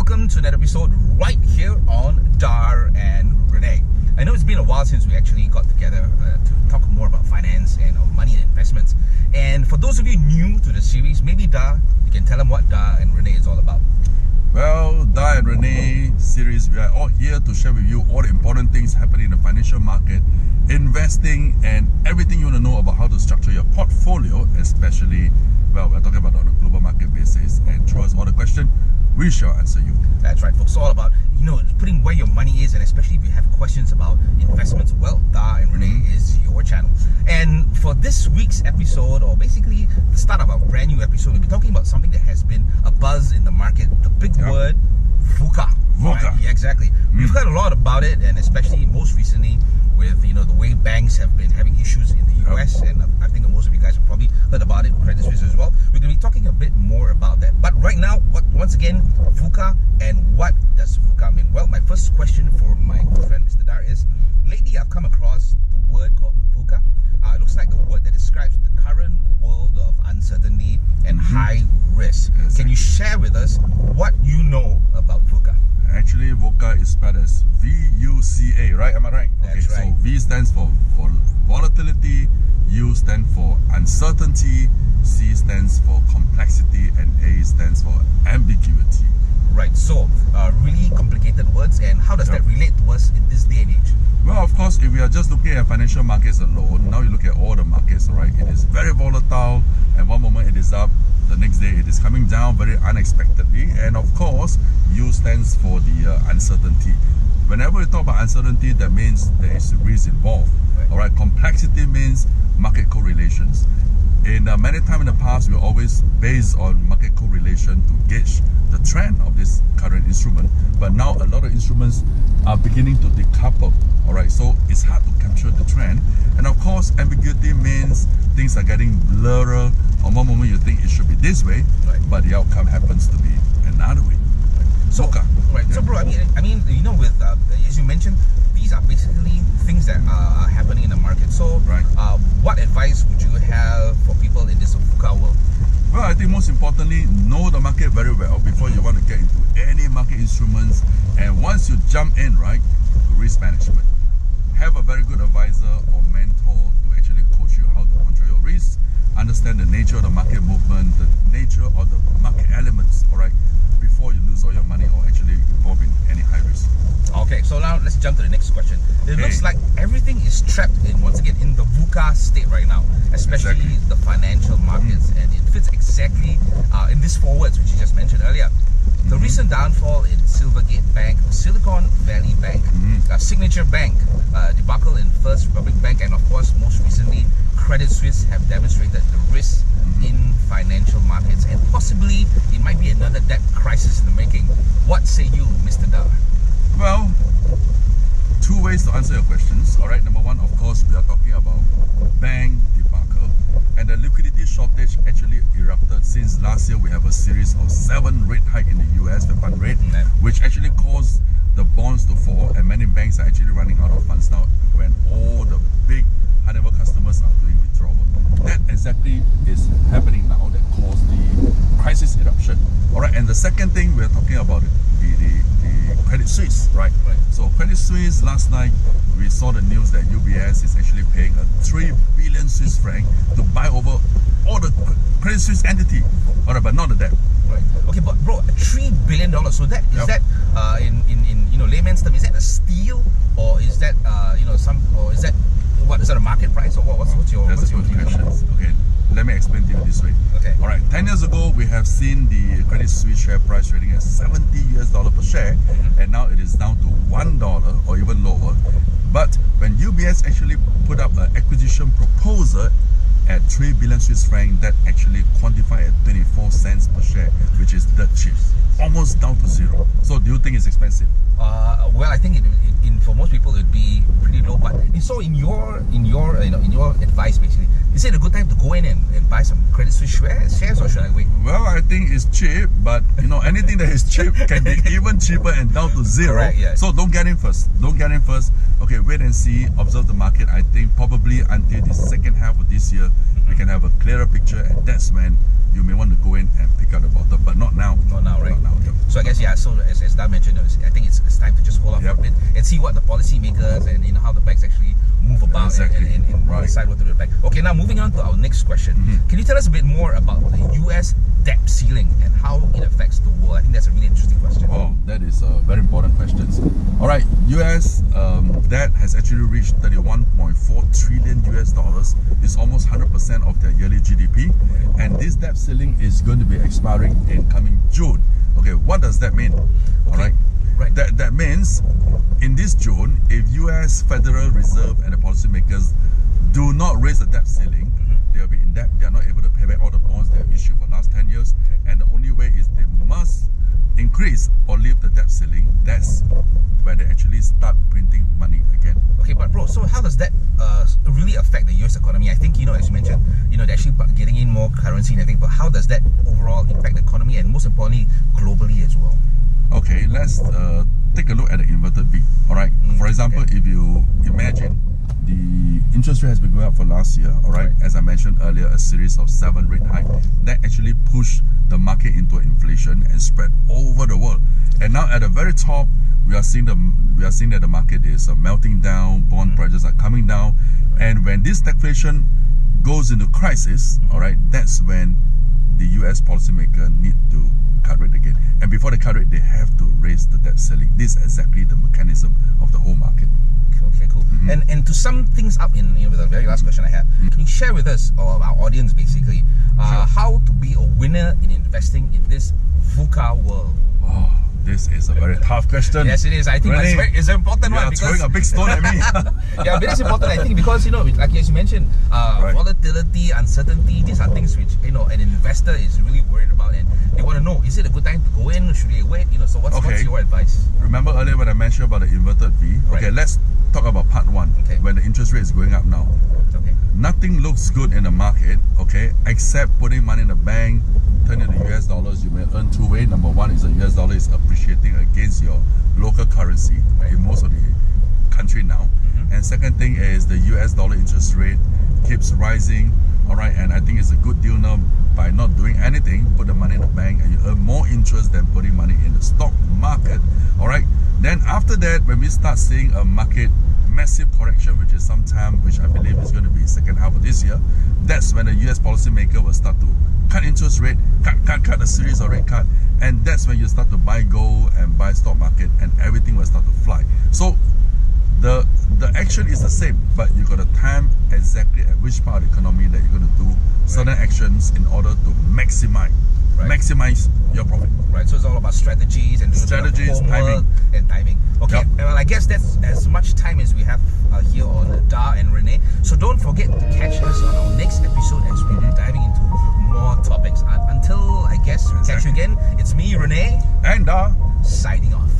welcome to another episode right here on Dar and Rene. I know it's been a while since we actually got together to talk more about finance and money and investments. And for those of you new to the series, maybe Dar, you can tell them what Dar and Rene is all about. Well, Dar and Rene series, we are all here to share with you all the important things happening in the financial market, investing, and everything you want to know about how to structure your portfolio, especially, well, we're talking about on a global market basis. And throw us all the questions, we shall answer you. That's right, folks. It's all about, putting where your money is, and especially if you have questions about investments, well, Dar and Rene is your channel. And for this week's episode, or basically the start of our brand new episode, we'll be talking about something that has been a buzz in the market, the big word, VUCA. VUCA. Right? Yeah, exactly. We've heard a lot about it, and especially most recently with, the way banks have been having issues in the US, and I think most of you guys have probably heard about it, Credit Suisse as well. We're going to be talking a bit more about that. But right now, once again, VUCA, and what does VUCA mean? Well, my first question for my good friend, Mr. Dar, is lately I've come across the word called VUCA. It looks like a word that describes the current world of uncertainty and high risk. Exactly. Can you share with us what you know about VUCA? Actually, VUCA is spelled as VUCA, right? Am I right? That's right. So V stands for volatility, U stands for uncertainty, C stands for complexity, and A stands for ambiguity. Right, so really complicated words, and how does that relate to us in this day and age? Well, of course, if we are just looking at financial markets alone, now you look at all the markets, right? It is very volatile, and one moment it is up, the next day it is coming down very unexpectedly. And of course, U stands for the uncertainty. Whenever we talk about uncertainty, that means there is risk involved. Right. All right, complexity means market correlations. In many times in the past, we always based on market correlation to gauge the trend of this current instrument. But now a lot of instruments are beginning to decouple. All right, so it's hard to capture the trend. And of course, ambiguity means things are getting blurred. On one moment you think it should be this way, but the outcome happens to be another way. So, right. So, bro, I mean, with as you mentioned, these are basically things that are happening in the market. So, what advice would you have for people in this VUCA world? Well, I think most importantly, know the market very well before you want to get into any market instruments. And once you jump in, risk management. Have a very good advisor or mentor to actually coach you how to control your risk, understand the nature of the market movement, the nature of the market elements, all right, before you lose all your money or actually involve in any high risk. Okay, so now let's jump to the next question. It looks like everything is trapped once again in the VUCA state right now, especially the financial markets, and it fits exactly in these four words which you just mentioned earlier. The recent downfall in Silvergate Bank, Silicon Valley Bank, Signature Bank, debacle in First Republic Bank, and of course most recently Credit Suisse have demonstrated the risk in financial markets, and possibly it might be another debt crisis in the making. What say you, Mr. Dar? Well, two ways to answer your questions. All right, number one, of course, we are talking about bank debacle, and the liquidity shortage actually erupted since last year. We have a series of 7 rate hikes in the US, the fund rate, which actually caused the bonds to fall, and many banks are actually running out of funds now when all the big high-level customers are doing withdrawal. That exactly is happening now that caused the crisis eruption. All right, and the second thing we're talking about the Credit Suisse, right? So Credit Suisse, last night we saw the news that UBS is actually paying a 3 billion Swiss franc to buy over all the Credit Suisse entity. All right, but not the debt. Right. Okay, but bro, $3 billion. So that is that in layman's term, is that a steal, or is that is that a market price, or what's your question? Okay, let me explain to you this way. Okay. All right. 10 years ago, we have seen the Credit Suisse share price trading at $70 per share, and now it is down to $1 or even lower. But when UBS actually put up an acquisition proposal at 3 billion Swiss franc, that actually quantified at 24 cents per share, which is dirt cheap, almost down to zero. So do you think it's expensive? Well, I think for most people it'd be pretty low. But so in your advice, basically, is it a good time to go in and buy some Credit Suisse shares, or should I wait? Well, I think it's cheap, but anything that is cheap can be even cheaper and down to zero. Correct, yes. So don't get in first. Okay, wait and see. Observe the market. I think probably until the second half of this year, we can have a clearer picture, and that's when you may want to go in and pick out the bottom, but not now. Not now, right? Not now. Okay. So I guess, yeah, so as Dar mentioned, I think it's time to just hold off for a bit and see what the policymakers and how the banks actually move about and decide what to do with the bank. Okay, now moving on to our next question. Can you tell us a bit more about the US debt ceiling and how it affects the world? I think that's a really interesting question. Oh, that is a very important question. All right, US debt has actually reached 31.4 trillion US dollars. It's almost 100% of their yearly GDP, and this debt ceiling is going to be expiring in coming June. Okay, what does that mean? All right. Right. That means in this June, if US Federal Reserve and the policymakers do not raise the debt ceiling, they'll be in debt. They are not able to pay back all the bonds they have issued for the last 10 years. And the only way is they must increase or leave the debt ceiling. That's where they actually start printing money again. Okay, but bro, so how does that really affect the US economy? I think, as you mentioned, they're actually getting in more currency and everything, but how does that overall impact the economy and most importantly, globally as well? Okay, let's take a look at the inverted V. All right. For example, if you imagine the interest rate has been going up for last year. All right. As I mentioned earlier, a series of 7 rate hikes that actually pushed the market into inflation and spread over the world. And now at the very top, we are seeing that the market is melting down. Bond prices are coming down, and when this stagflation goes into crisis, all right, that's when the US policymaker need to cut rate again. And before they cut rate, they have to raise the debt ceiling. This is exactly the mechanism of the whole market. Okay, cool. And to sum things up in with the very last question I have, can you share with us or our audience basically how to be a winner in investing in this VUCA world? Oh, this is a very tough question. Yes, it is. I think it's an important one. You're throwing a big stone at me. Yeah, but it's important, I think, because like as you mentioned, volatility, uncertainty, these are things which an investor is really worried about, and they want to know: is it a good time to go in? Should they wait? So what's your advice? Remember earlier when I mentioned about the inverted V? Okay, let's talk about part one. Okay. When the interest rate is going up now. Okay. Nothing looks good in the market, okay, except putting money in the bank, turn into US dollars. You may earn two ways. Number one is the US dollar is appreciating against your local currency in most of the country now. And second thing is the US dollar interest rate keeps rising. All right, and I think it's a good deal now by not doing anything. Put the money in the bank and you earn more interest than putting money in the stock market. All right, then after that, when we start seeing a market massive correction, which is sometime, which I believe is going to be second half of this year, that's when the US policymaker will start to cut interest rate, cut a series of rate cut, and that's when you start to buy gold and buy stock market, and everything will start to fly. So the action is the same, but you got to time exactly at which part of the economy that you're going to do certain actions in order to maximize your profit. Right, so it's all about strategies and timing. And timing. Okay, well, I guess that's as much time as we have here on Dar and Rene. So don't forget to catch us on our next episode as we'll be diving into more topics. Until I guess we catch you again, it's me, Rene, and Dar, signing off.